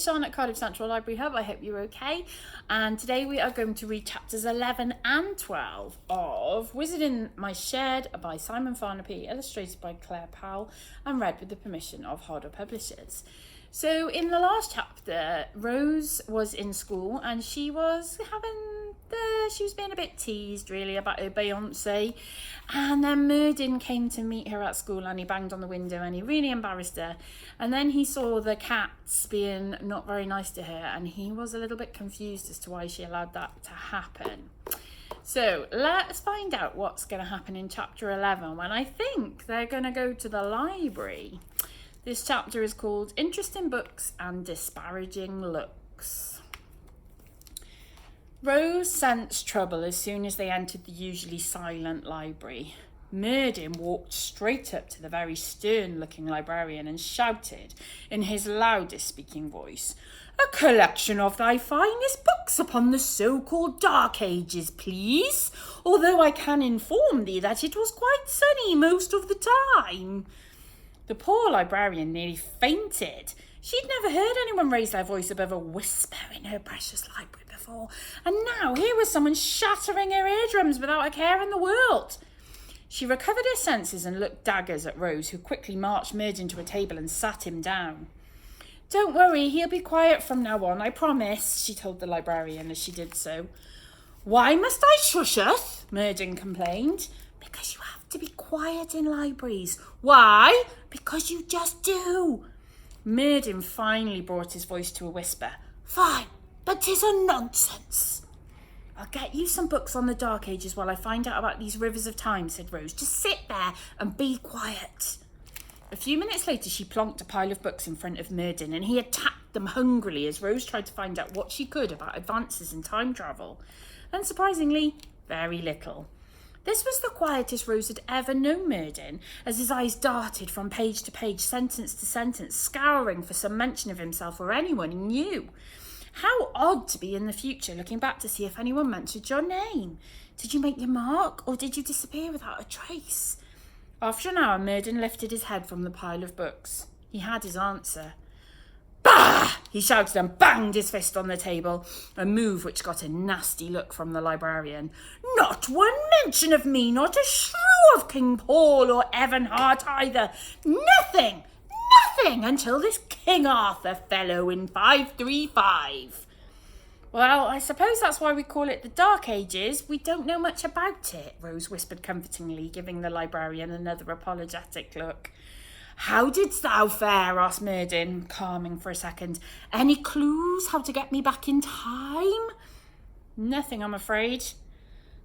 is Sean at Cardiff Central Library Hub. I hope you're okay. And today we are going to read chapters 11 and 12 of Wizard in My Shed by Simon Farnaby, illustrated by Claire Powell, and read with the permission of Hodder Publishers. So in the last chapter, Rose was in school and she was being a bit teased really about her Beyonce, and then Merdyn came to meet her at school and he banged on the window and he really embarrassed her, and then he saw the cats being not very nice to her and he was a little bit confused as to why she allowed that to happen. So let's find out what's going to happen in chapter 11 when I think they're going to go to the library. This chapter is called Interesting Books and Disparaging Looks. Rose sensed trouble as soon as they entered the usually silent library. Merdyn walked straight up to the very stern-looking librarian and shouted in his loudest speaking voice, "A collection of thy finest books upon the so-called Dark Ages, please, although I can inform thee that it was quite sunny most of the time." The poor librarian nearly fainted. She'd never heard anyone raise their voice above a whisper in her precious library before, and now here was someone shattering her eardrums without a care in the world. She recovered her senses and looked daggers at Rose, who quickly marched Merdyn to a table and sat him down. "Don't worry, he'll be quiet from now on, I promise," she told the librarian as she did so. "Why must I shusheth?" Merdyn complained. "Because you have to be quiet in libraries." "Why?" "Because you just do." Merdyn finally brought his voice to a whisper. "Fine, but 'tis a nonsense." "I'll get you some books on the Dark Ages while I find out about these rivers of time," said Rose. "Just sit there and be quiet." A few minutes later, she plonked a pile of books in front of Merdyn, and he attacked them hungrily as Rose tried to find out what she could about advances in time travel. Unsurprisingly, very little. This was the quietest Rose had ever known Merdyn, as his eyes darted from page to page, sentence to sentence, scouring for some mention of himself or anyone he knew. How odd to be in the future, looking back to see if anyone mentioned your name. Did you make your mark, or did you disappear without a trace? After an hour, Merdyn lifted his head from the pile of books. He had his answer. "Bah!" he shouted and banged his fist on the table, a move which got a nasty look from the librarian. "Not one mention of me, not a shrew of King Paul or Evanhart either. Nothing until this King Arthur fellow in 535. "Well, I suppose that's why we call it the Dark Ages. We don't know much about it," Rose whispered comfortingly, giving the librarian another apologetic look. "How didst thou fare?" asked Merdyn, calming for a second. "Any clues how to get me back in time?" "Nothing, I'm afraid."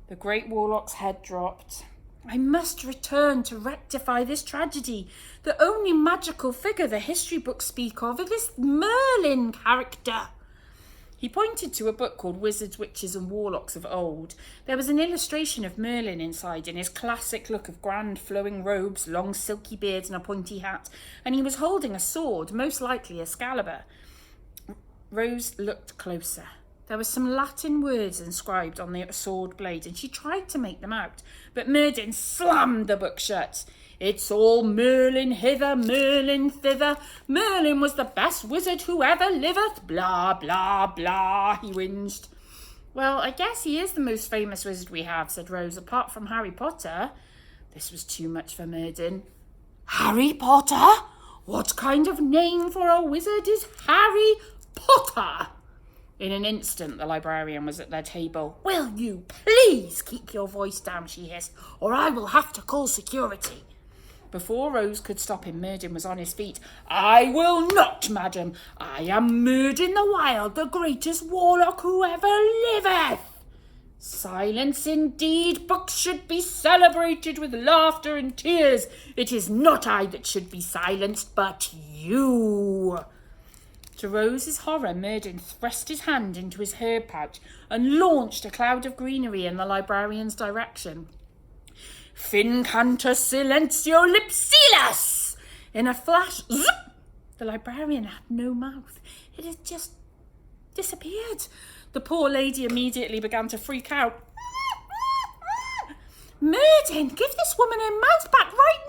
The great Warlock's head dropped. "I must return to rectify this tragedy. The only magical figure the history books speak of is this Merlin character." He pointed to a book called Wizards, Witches and Warlocks of Old. There was an illustration of Merlin inside in his classic look of grand flowing robes, long silky beard and a pointy hat, and he was holding a sword, most likely Excalibur. Rose looked closer. There were some Latin words inscribed on the sword blade, and she tried to make them out, but Merdyn slammed the book shut. "It's all Merlin hither, Merlin thither. Merlin was the best wizard who ever liveth. Blah, blah, blah," he whinged. "Well, I guess he is the most famous wizard we have," said Rose, "apart from Harry Potter." This was too much for Merdyn. "Harry Potter? What kind of name for a wizard is Harry Potter?" In an instant, the librarian was at their table. "Will you please keep your voice down," she hissed, "or I will have to call security." Before Rose could stop him, Merdyn was on his feet. "I will not, madam. I am Merdyn the Wild, the greatest warlock who ever liveth." "Silence indeed. Books should be celebrated with laughter and tears. It is not I that should be silenced, but you." To Rose's horror, Merdyn thrust his hand into his herb pouch and launched a cloud of greenery in the librarian's direction. "Fincanta silentio lipsilas!" In a flash, zip! The librarian had no mouth. It had just disappeared. The poor lady immediately began to freak out. "Merdyn, give this woman her mouth back right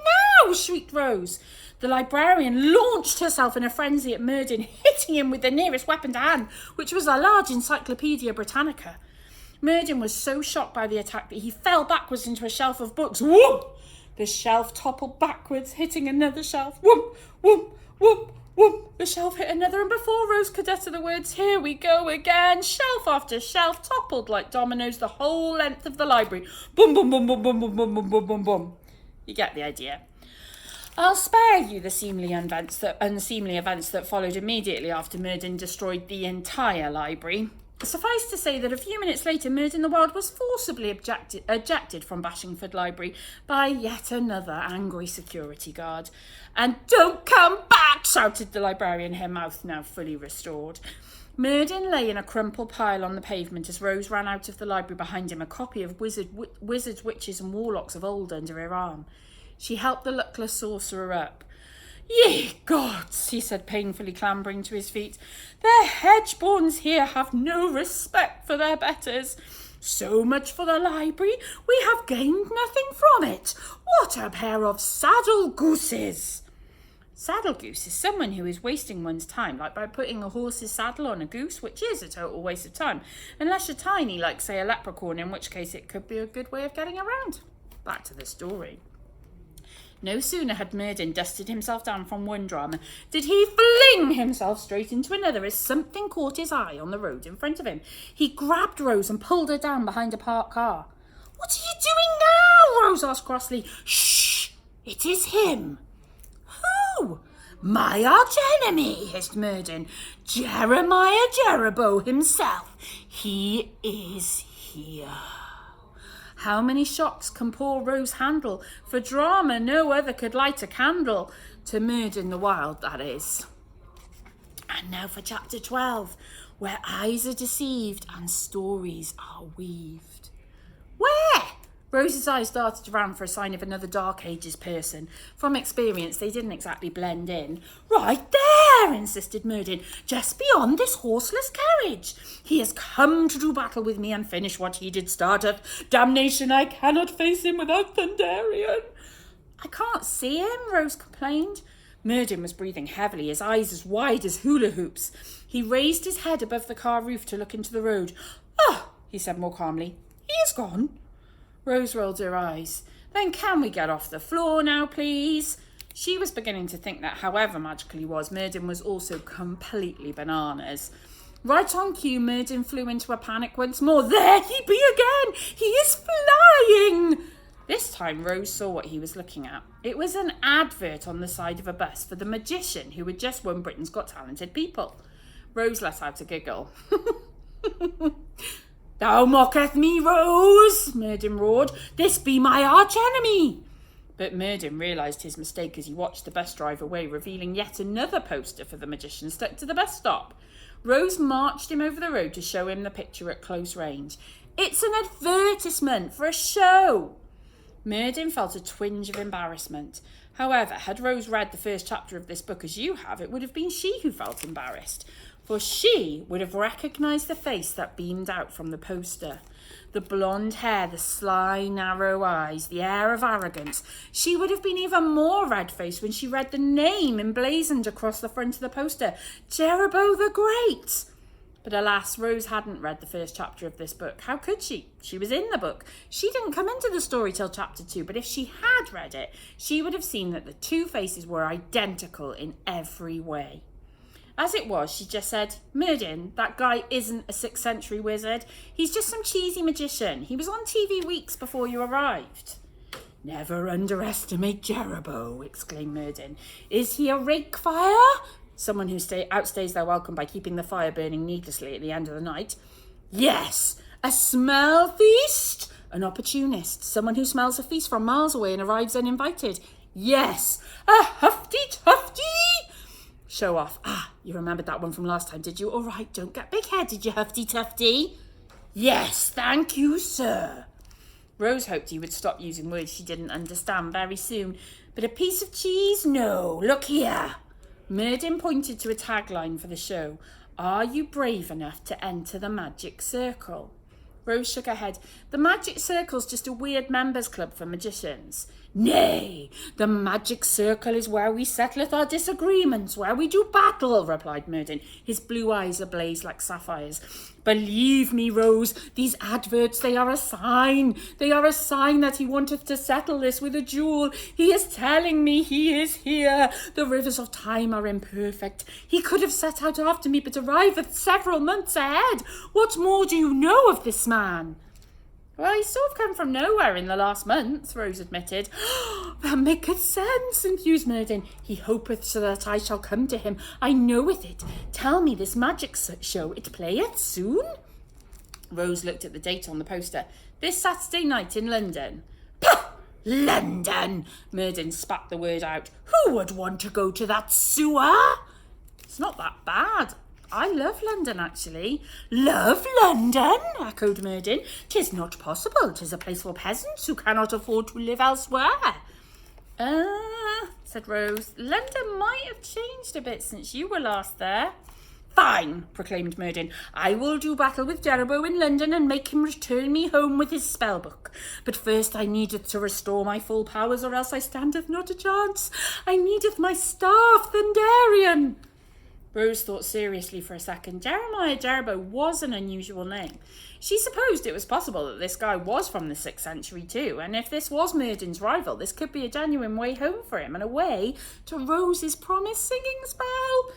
now!" shrieked Rose. The librarian launched herself in a frenzy at Merdyn, hitting him with the nearest weapon to hand, which was a large Encyclopaedia Britannica. Merdyn was so shocked by the attack that he fell backwards into a shelf of books. Whoop! The shelf toppled backwards, hitting another shelf. Whoop! Whoop! Whoop! Whoop! The shelf hit another, and before Rose could utter the words, "Here we go again," shelf after shelf toppled like dominoes the whole length of the library. Boom, boom, boom, boom, boom, boom, boom, boom, boom, boom, boom. You get the idea. I'll spare you the unseemly events that followed immediately after Merdyn destroyed the entire library. Suffice to say that a few minutes later, Merdyn the Wild was forcibly ejected from Bashingford Library by yet another angry security guard. "And don't come back!" shouted the librarian, her mouth now fully restored. Merdyn lay in a crumpled pile on the pavement as Rose ran out of the library behind him, a copy of Wizards, Witches and Warlocks of old under her arm. She helped the luckless sorcerer up. "Ye gods," he said, painfully clambering to his feet. "The hedgeborns here have no respect for their betters. So much for the library. We have gained nothing from it. What a pair of saddle gooses!" Saddle goose is someone who is wasting one's time, like by putting a horse's saddle on a goose, which is a total waste of time, unless you're tiny, like, say, a leprechaun, in which case it could be a good way of getting around. Back to the story. No sooner had Merdyn dusted himself down from one drama did he fling himself straight into another as something caught his eye on the road in front of him. He grabbed Rose and pulled her down behind a parked car. "What are you doing now?" Rose asked crossly. "Shh! It is him." "Who?" "My arch enemy," hissed Merdyn. "Jeremiah Jerobo himself. He is here." How many shocks can poor Rose handle? For drama no other could light a candle. To Merdyn the Wild, that is. And now for chapter 12, where eyes are deceived and stories are weaved. Where? Rose's eyes darted around for a sign of another Dark Ages person. From experience, they didn't exactly blend in. "Right there," insisted Merdyn, "just beyond this horseless carriage. He has come to do battle with me and finish what he did starteth. Damnation, I cannot face him without Thunderian." "I can't see him," Rose complained. Merdyn was breathing heavily, his eyes as wide as hula hoops. He raised his head above the car roof to look into the road. "Oh," he said more calmly, "he is gone." Rose rolled her eyes. "Then can we get off the floor now, please?" She was beginning to think that however magical he was, Merdyn was also completely bananas. Right on cue, Merdyn flew into a panic once more. There he be again! He is flying! This time Rose saw what he was looking at. It was an advert on the side of a bus for the magician who had just won Britain's Got Talented People. Rose let out a giggle. "Thou mocketh me, Rose," Merdyn roared. "This be my arch-enemy." But Merdyn realised his mistake as he watched the bus drive away, revealing yet another poster for the magician stuck to the bus stop. Rose marched him over the road to show him the picture at close range. "It's an advertisement for a show." Merdyn felt a twinge of embarrassment. However, had Rose read the first chapter of this book as you have, it would have been she who felt embarrassed. For she would have recognised the face that beamed out from the poster. The blonde hair, the sly, narrow eyes, the air of arrogance. She would have been even more red-faced when she read the name emblazoned across the front of the poster, Jerobo the Great. But alas, Rose hadn't read the first chapter of this book. How could she? She was in the book. She didn't come into the story till chapter 2, but if she had read it, she would have seen that the two faces were identical in every way. As it was, she just said, "Merdyn, that guy isn't a 6th century wizard. He's just some cheesy magician. He was on TV weeks before you arrived." "Never underestimate Jerobo," exclaimed Merdyn. "Is he a rake fire?" Someone who outstays their welcome by keeping the fire burning needlessly at the end of the night. "Yes, a smell feast." "An opportunist, someone who smells a feast from miles away and arrives uninvited." "Yes, a hufty-tufty." "Show off." "Ah, you remembered that one from last time, did you? All right, don't get big-headed, you hufty-tufty." "Yes, thank you, sir." Rose hoped he would stop using words she didn't understand very soon. "But a piece of cheese? No, look here." Merdyn pointed to a tagline for the show. "Are you brave enough to enter the magic circle?" Rose shook her head. "The magic circle's just a weird members club for magicians." Nay, the magic circle is where we settleth our disagreements, where we do battle, replied Merdyn, his blue eyes ablaze like sapphires. Believe me, Rose, these adverts, they are a sign. They are a sign that he wanteth to settle this with a duel. He is telling me he is here. The rivers of time are imperfect. He could have set out after me, but arriveth several months ahead. What more do you know of this man? Well, he's sort of come from nowhere in the last month, Rose admitted. That maketh sense, enthused Merdyn. He hopeth so that I shall come to him. I knoweth it. Tell me this magic show, it playeth soon? Rose looked at the date on the poster. This Saturday night in London. Pah! London! Merdyn spat the word out. Who would want to go to that sewer? It's not that bad. I love London, actually. Love London? Echoed Merdyn. 'Tis not possible. 'Tis a place for peasants who cannot afford to live elsewhere. Said Rose. London might have changed a bit since you were last there. Fine, proclaimed Merdyn. I will do battle with Jerebow in London and make him return me home with his spellbook. But first I needeth to restore my full powers, or else I standeth not a chance. I needeth my staff, Thunderian. Rose thought seriously for a second. Jeremiah Jerebow was an unusual name. She supposed it was possible that this guy was from the 6th century too, and if this was Merdyn's rival, this could be a genuine way home for him and a way to Rose's promised singing spell.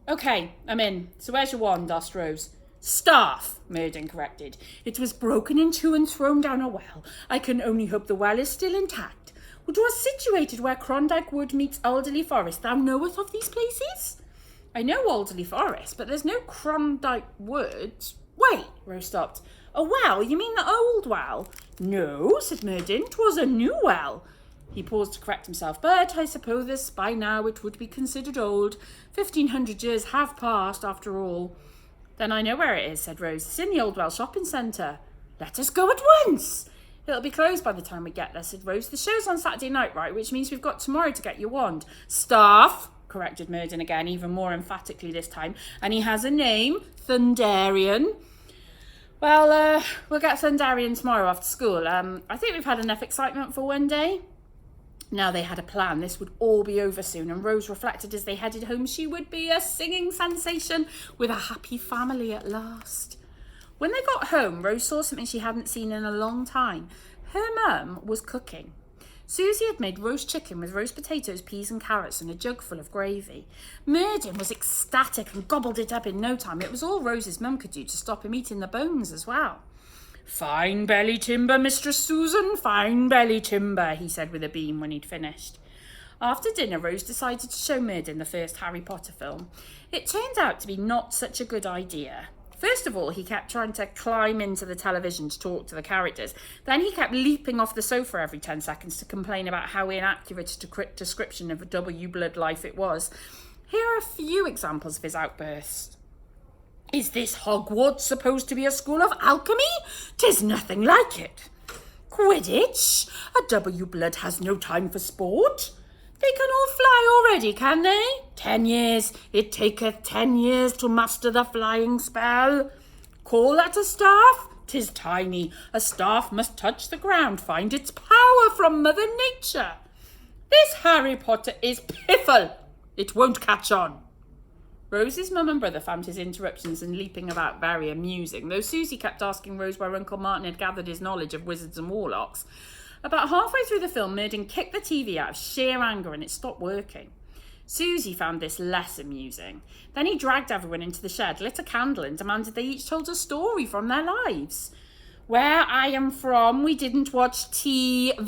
Okay, I'm in. So where's your wand? Asked Rose. Staff, Merdyn corrected. It was broken in two and thrown down a well. I can only hope the well is still intact. It was situated where Crondike Wood meets Alderley Forest. Thou knowest of these places? I know Alderley Forest, but there's no Crondike Wood. Wait, Rose stopped. A well? You mean the old well? No, said Merdyn. 'Twas a new well. He paused to correct himself. But I suppose by now it would be considered old. 1,500 years have passed, after all. Then I know where it is, said Rose. It's in the Old Well shopping centre. Let us go at once. It'll be closed by the time we get there, said Rose. The show's on Saturday night, right? Which means we've got tomorrow to get your wand. Staff, corrected Merdyn again, even more emphatically this time. And he has a name, Thunderian. Well, we'll get Thunderian tomorrow after school. I think we've had enough excitement for one day. Now they had a plan. This would all be over soon, and Rose reflected as they headed home she would be a singing sensation with a happy family at last. When they got home, Rose saw something she hadn't seen in a long time. Her mum was cooking. Susie had made roast chicken with roast potatoes, peas and carrots and a jug full of gravy. Merdyn was ecstatic and gobbled it up in no time. It was all Rose's mum could do to stop him eating the bones as well. Fine belly timber, Mistress Susan, fine belly timber, he said with a beam when he'd finished. After dinner, Rose decided to show Merdyn the first Harry Potter film. It turned out to be not such a good idea. First of all, he kept trying to climb into the television to talk to the characters. Then he kept leaping off the sofa every 10 seconds to complain about how inaccurate a description of a W blood life it was. Here are a few examples of his outbursts. Is this Hogwarts supposed to be a school of alchemy? 'Tis nothing like it. Quidditch? A W blood has no time for sport. They can all fly already, can they? 10 years. It taketh 10 years to master the flying spell. Call that a staff? 'Tis tiny. A staff must touch the ground, find its power from Mother Nature. This Harry Potter is piffle. It won't catch on. Rose's mum and brother found his interruptions and leaping about very amusing, though Susie kept asking Rose where Uncle Martin had gathered his knowledge of wizards and warlocks. About halfway through the film, Merdyn kicked the TV out of sheer anger and it stopped working. Susie found this less amusing. Then he dragged everyone into the shed, lit a candle and demanded they each told a story from their lives. Where I am from, we didn't watch TV,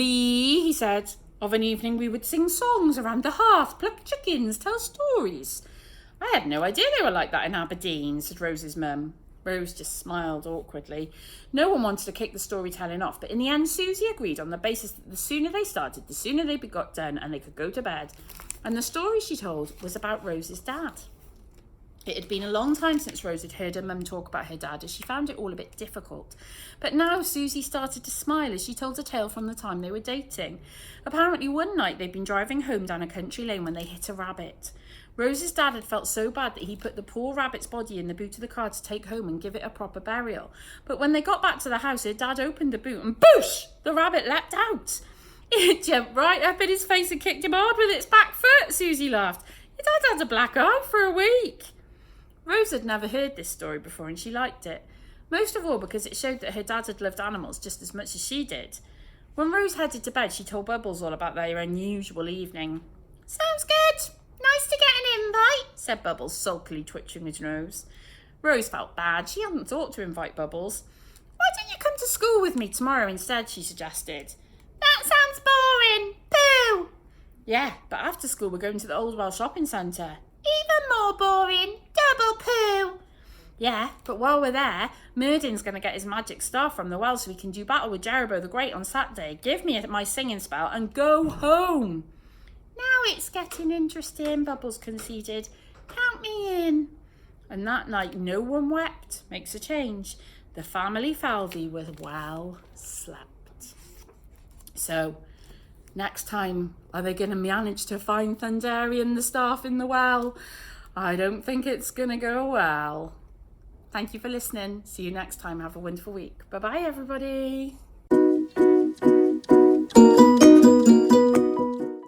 he said. Of an evening we would sing songs around the hearth, pluck chickens, tell stories. I had no idea they were like that in Aberdeen, said Rose's mum. Rose just smiled awkwardly. No one wanted to kick the storytelling off, but in the end Susie agreed on the basis that the sooner they started, the sooner they got done and they could go to bed. And the story she told was about Rose's dad. It had been a long time since Rose had heard her mum talk about her dad, as she found it all a bit difficult. But now Susie started to smile as she told a tale from the time they were dating. Apparently one night they'd been driving home down a country lane when they hit a rabbit. Rose's dad had felt so bad that he put the poor rabbit's body in the boot of the car to take home and give it a proper burial. But when they got back to the house, her dad opened the boot and boosh! The rabbit leapt out. It jumped right up in his face and kicked him hard with its back foot, Susie laughed. Your dad had a black eye for a week. Rose had never heard this story before and she liked it. Most of all because it showed that her dad had loved animals just as much as she did. When Rose headed to bed, she told Bubbles all about their unusual evening. Sounds good. Nice to get an invite, said Bubbles, sulkily twitching his nose. Rose felt bad. She hadn't thought to invite Bubbles. Why don't you come to school with me tomorrow instead, she suggested. That sounds boring. Pooh! Yeah, but after school we're going to the Old Well shopping centre. Even more boring. Double poo! Yeah, but while we're there, Merdyn's going to get his magic star from the well so he can do battle with Jerobo the Great on Saturday, give me my singing spell and go home. Now it's getting interesting, Bubbles conceded. Count me in. And that night no one wept. Makes a change. The family Falvey was well slept. So, next time, are they going to manage to find Thunderian the staff in the well? I don't think it's going to go well. Thank you for listening. See you next time. Have a wonderful week. Bye-bye, everybody.